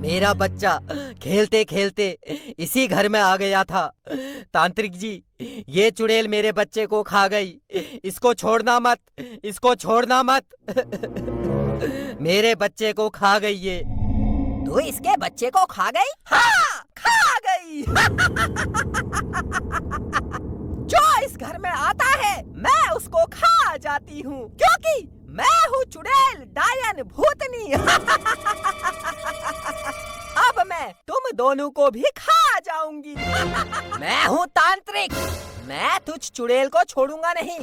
मेरा बच्चा खेलते खेलते इसी घर में आ गया था। तांत्रिक जी, ये चुड़ैल मेरे बच्चे को खा गई। इसको छोड़ना मत, इसको छोड़ना मत। मेरे बच्चे को खा गई ये। तू इसके बच्चे को खा गई? हाँ, खा गई। जो इस घर में आता है मैं उसको खा जाती हूँ, क्योंकि मैं हूँ चुड़ैल डायन भूतनी। अब मैं तुम दोनों को भी खा जाऊंगी। मैं हूँ तांत्रिक, मैं तुझ चुड़ैल को छोड़ूंगा नहीं।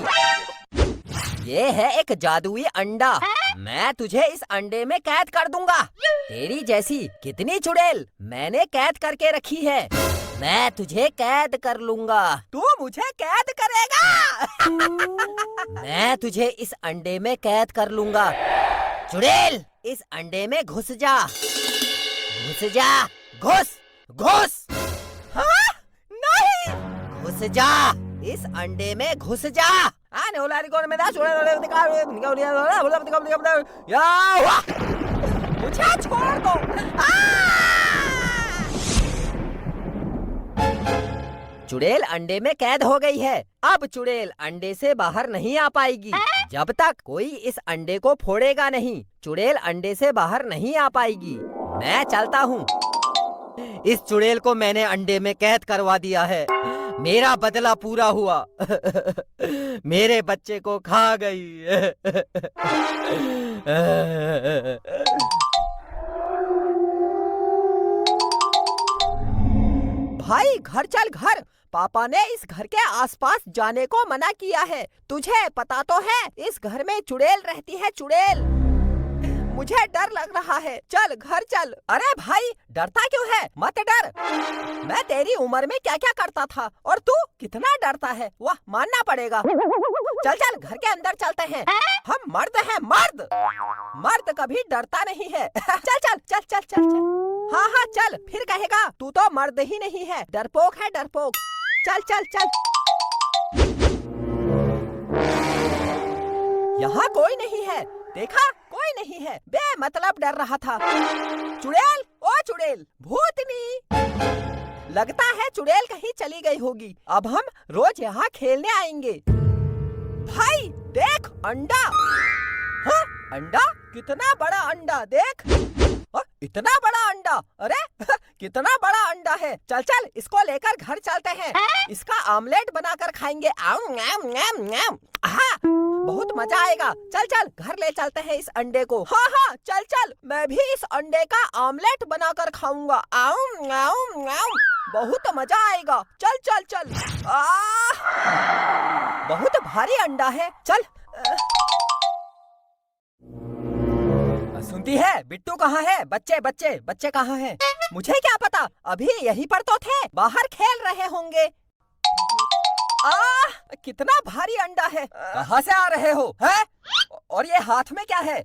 ये है एक जादुई अंडा, मैं तुझे इस अंडे में कैद कर दूंगा। तेरी जैसी कितनी चुड़ैल मैंने कैद करके रखी है, मैं तुझे कैद कर लूंगा। तू मुझे कैद करेगा? मैं तुझे इस अंडे में कैद कर लूंगा। चुड़ैल, इस अंडे में घुस जा, घुस जा, घुस घुस। हाँ? नहीं, घुस जा, इस अंडे में घुस जा। मुझे छोड़ दो। चुड़ैल अंडे में कैद हो गई है। अब चुड़ैल अंडे से बाहर नहीं आ पाएगी। जब तक कोई इस अंडे को फोड़ेगा नहीं, चुड़ैल अंडे से बाहर नहीं आ पाएगी। मैं चलता हूँ। इस चुड़ैल को मैंने अंडे में कैद करवा दिया है। मेरा बदला पूरा हुआ। मेरे बच्चे को खा गई। भाई घर चल घर। पापा ने इस घर के आसपास जाने को मना किया है। तुझे पता तो है इस घर में चुड़ैल रहती है, चुड़ैल। मुझे डर लग रहा है, चल घर चल। अरे भाई, डरता क्यों है? मत डर। मैं तेरी उम्र में क्या क्या करता था और तू कितना डरता है, वाह मानना पड़ेगा। चल चल घर के अंदर चलते हैं। हम मर्द हैं, मर्द। मर्द कभी डरता नहीं है। चल चल चल चल चल चल। हाँ हाँ चल, फिर कहेगा तू तो मर्द ही नहीं है, डरपोक है, डरपोक। चल चल चल। यहाँ कोई नहीं है, देखा कोई नहीं है, बेमतलब डर रहा था। चुड़ैल, ओ चुड़ैल, भूतनी। लगता है चुड़ैल कहीं चली गई होगी। अब हम रोज यहाँ खेलने आएंगे। भाई देख, अंडा। हाँ, अंडा? कितना बड़ा अंडा, देख। इतना बड़ा अंडा, अरे कितना बड़ा अंडा है। चल चल, इसको लेकर घर चलते हैं। इसका आमलेट बनाकर खाएंगे। बहुत मजा आएगा। चल चल घर ले चलते हैं इस अंडे को। हाँ हाँ चल चल, मैं भी इस अंडे का आमलेट बनाकर खाऊंगा। बहुत मजा आएगा। चल चल चल। बहुत भारी अंडा है। चल। सुनती है, बिट्टू कहाँ है? बच्चे बच्चे बच्चे कहाँ हैं? मुझे क्या पता, अभी यहीं पर तो थे, बाहर खेल रहे होंगे। कितना भारी अंडा है। कहाँ से आ रहे हो? है? और ये हाथ में क्या है?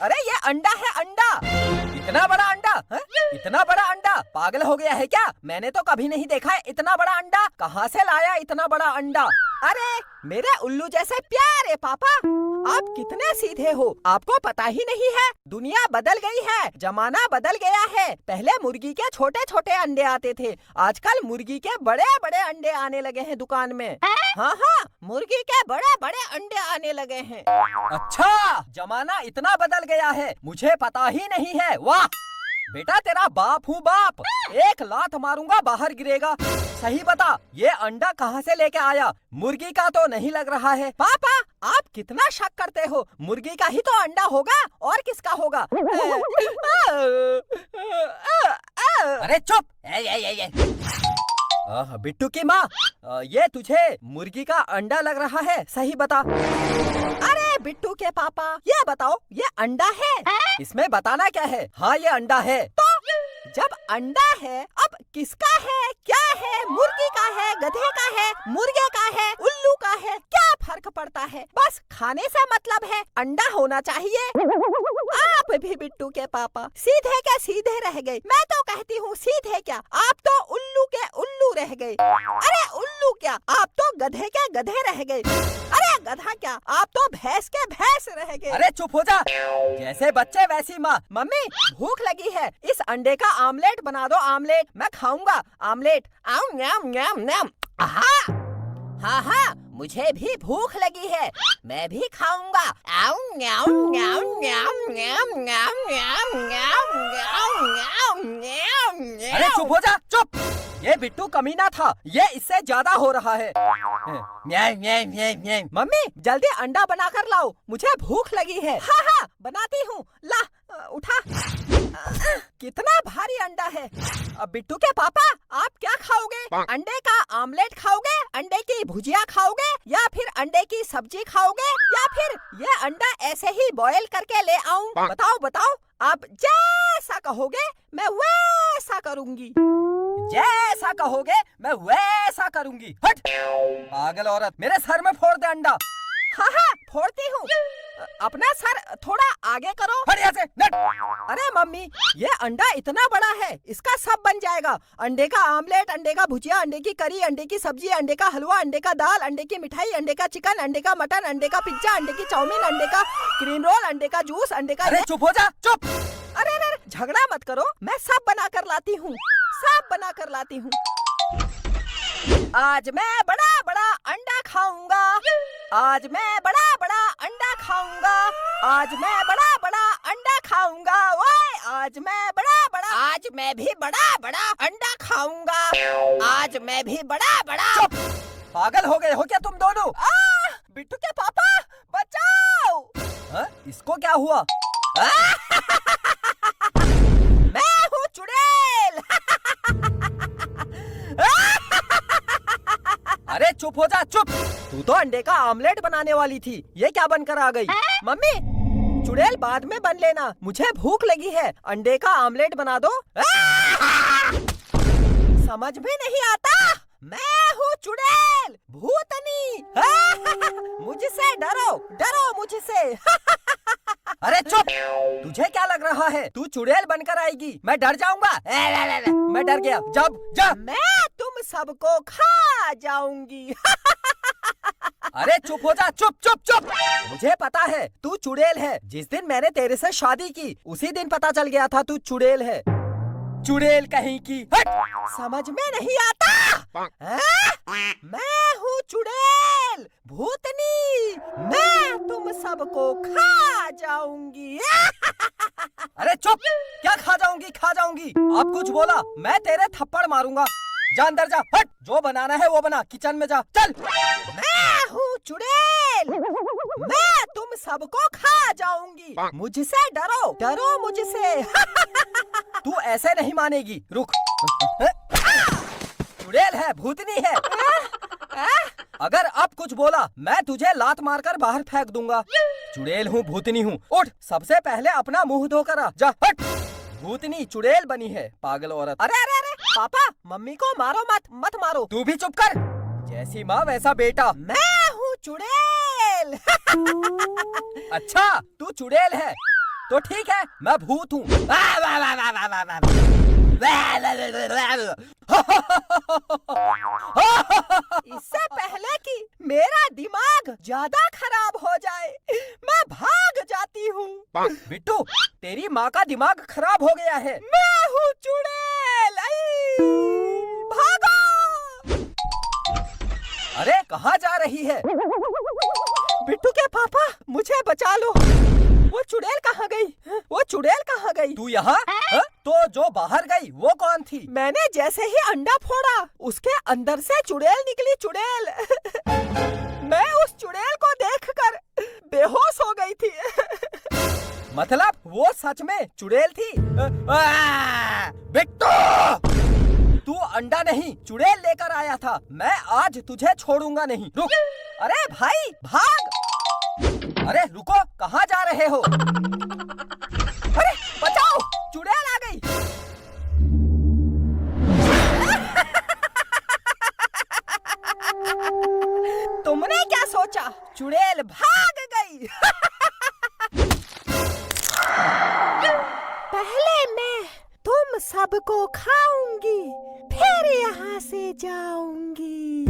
अरे ये अंडा है, अंडा। इतना बड़ा अंडा है? इतना बड़ा अंडा? पागल हो गया है क्या? मैंने तो कभी नहीं देखा है इतना बड़ा अंडा। कहाँ से लाया इतना बड़ा अंडा? अरे मेरे उल्लू जैसे प्यारे पापा, आप कितने सीधे हो, आपको पता ही नहीं है। दुनिया बदल गई है, जमाना बदल गया है। पहले मुर्गी के छोटे छोटे अंडे आते थे, आजकल मुर्गी के बड़े बड़े अंडे आने लगे हैं दुकान में। हाँ हाँ, मुर्गी के बड़े बड़े अंडे आने लगे हैं। अच्छा, जमाना इतना बदल गया है, मुझे पता ही नहीं है। वाह बेटा, तेरा बाप हूँ बाप। एक लात मारूंगा, बाहर गिरेगा। सही बता, ये अंडा कहाँ से लेके आया? मुर्गी का तो नहीं लग रहा है। पापा, आप कितना शक करते हो? मुर्गी का ही तो अंडा होगा, और किसका होगा? अरे चुप। बिट्टू की माँ, ये तुझे मुर्गी का अंडा लग रहा है, सही बता। अरे बिट्टू के पापा, ये बताओ, ये अंडा है? इसमें बताना क्या है? हाँ ये अंडा है। तो जब अंडा है, अब किसका है? क्या है? मुर्गी का है, गधे का है, मुर्गे का है, उल्लू का है? क्या फर्क पड़ता है? बस खाने से मतलब है, अंडा होना चाहिए। आप भी बिट्टू के पापा सीधे के सीधे रह गए। मैं तो कहती हूँ सीधे क्या, आप तो उल्लू के उल्लू रह गए। अरे उल्लू क्या, आप तो गधे के गधे रह गए। अरे गधा क्या, आप तो भैंस के भैंस रह गए। अरे चुप हो जा, जैसे बच्चे वैसी माँ। मम्मी भूख लगी है, इस अंडे का आमलेट बना दो, आमलेट मैं खाऊंगा आमलेट। आम न्याम न्याम न्याम। हाँ हाँ मुझे भी भूख लगी है, मैं भी खाऊंगा। आम न्याम न्याम न्याम न्याम न्याम न्याम न्याम न्याम न्याम न्याम। अरे चुप हो जा, चुप। ये बिट्टू कमीना था, ये इससे ज्यादा हो रहा है। म्याऊ म्याऊ म्याऊ म्याऊ। मम्मी जल्दी अंडा बनाकर लाओ, मुझे भूख लगी है। हाँ हाँ बनाती हूँ, ला उठा। कितना भारी अंडा है। अब बिट्टू के पापा आप क्या खाओगे? अंडे का आमलेट खाओगे, अंडे की भुजिया खाओगे, या फिर अंडे की सब्जी खाओगे, या फिर ये अंडा ऐसे ही बॉयल करके ले आऊं? बताओ बताओ, आप जैसा कहोगे मैं वैसा करूंगी। जैसा कहोगे मैं वैसा करूंगी। हट पागल औरत, मेरे सर में फोड़ दे अंडा। हाँ हाँ फोड़ती हूँ, अपना सर थोड़ा आगे करो। हट यहाँ से, नट। अरे मम्मी ये अंडा इतना बड़ा है, इसका सब बन जाएगा। अंडे का आमलेट, अंडे का भुजिया, अंडे की करी, अंडे की सब्जी, अंडे का हलवा, अंडे का दाल, अंडे की मिठाई, अंडे का चिकन, अंडे का मटन, अंडे का पिज्जा, अंडे की चाउमीन, अंडे का क्रीम रोल, अंडे का जूस, अंडे का। अरे चुप हो जा, चुप। अरे अरे झगड़ा मत करो, मैं सब बना कर लाती हूँ, सब बना कर लाती हूँ। आज मैं बड़ा बड़ा अंडा खाऊंगा, आज मैं बड़ा बड़ा अंडा खाऊंगा, आज मैं बड़ा बड़ा अंडा खाऊंगा। ओए आज मैं बड़ा बड़ा, आज मैं भी बड़ा बड़ा अंडा खाऊंगा, आज मैं भी बड़ा बड़ा। चुप, पागल हो गए हो क्या तुम दोनों? बिट्टू के पापा बचाओ। इसको क्या हुआ? मैं हूँ चुड़ैल। अरे चुप हो जा, चुप। तू तो अंडे का आमलेट बनाने वाली थी, ये क्या बनकर आ गई? मम्मी चुड़ैल बाद में बन लेना, मुझे भूख लगी है, अंडे का आमलेट बना दो। समझ में नहीं आता, मैं हूँ चुड़ैल, भूतनी। मुझसे डरो, डरो मुझसे। अरे चुप, तुझे क्या लग रहा है तू चुड़ैल बनकर आएगी? मैं डर जाऊंगा। मैं डर गया, जब जा। मैं तुम सबको खा जाऊंगी। अरे चुप हो जा, चुप चुप चुप। मुझे पता है तू चुड़ैल है, जिस दिन मैंने तेरे से शादी की उसी दिन पता चल गया था तू चुड़ैल है। चुड़ैल कहीं की। हट! समझ में नहीं आता। मैं हूँ चुड़ैल, भूतनी, मैं तुम सबको खा जाऊंगी। अरे चुप, क्या खा जाऊंगी? खा जाऊंगी, अब कुछ बोला मैं तेरे थप्पड़ मारूंगा। जा अंदर जा, हट। जो बनाना है वो बना, किचन में जा, चल। मैं हूँ चुड़ैल, मैं तुम सबको खा जाऊंगी, मुझसे डरो, डरो मुझसे। तू ऐसे नहीं मानेगी, रुक। चुड़ैल है, भूतनी है। अगर अब कुछ बोला मैं तुझे लात मारकर बाहर फेंक दूंगा। चुड़ैल हूँ, भूतनी हूँ। उठ, सबसे पहले अपना मुंह धोकर आ, जा। हट, भूतनी चुड़ैल बनी है, पागल औरत। अरे अरे अरे पापा, मम्मी को मारो मत, मत मारो। तू भी चुप कर, जैसी माँ वैसा बेटा। मैं हूँ चुड़ैल। अच्छा तू चुड़ैल है तो ठीक है, मैं भूत हूँ। इससे पहले कि मेरा दिमाग ज्यादा खराब हो जाए, मैं भाग जाती हूँ। बिट्टू, तेरी माँ का दिमाग खराब हो गया है। मैं हूँ चुड़ैल, भागो। अरे कहाँ जा रही है? बिट्टू के पापा मुझे बचा लो, वो चुड़ैल कहाँ गई? वो चुड़ैल कहाँ गई? तू यहाँ? तो जो बाहर गई वो कौन थी? मैंने जैसे ही अंडा फोड़ा, उसके अंदर से चुड़ैल निकली, चुड़ैल। मैं उस चुड़ैल को देखकर बेहोश हो गई थी। मतलब वो सच में चुड़ैल थी? बिट्टू, तू अंडा नहीं चुड़ैल लेकर आया था, मैं आज तुझे छोड़ूंगा नहीं। रुक। अरे भाई भाग। अरे रुको, कहाँ जा रहे हो? अरे बचाओ, चुड़ैल आ गई। तुमने क्या सोचा? चुड़ैल भाग गई। सबको खाऊंगी, फिर यहाँ से जाऊंगी।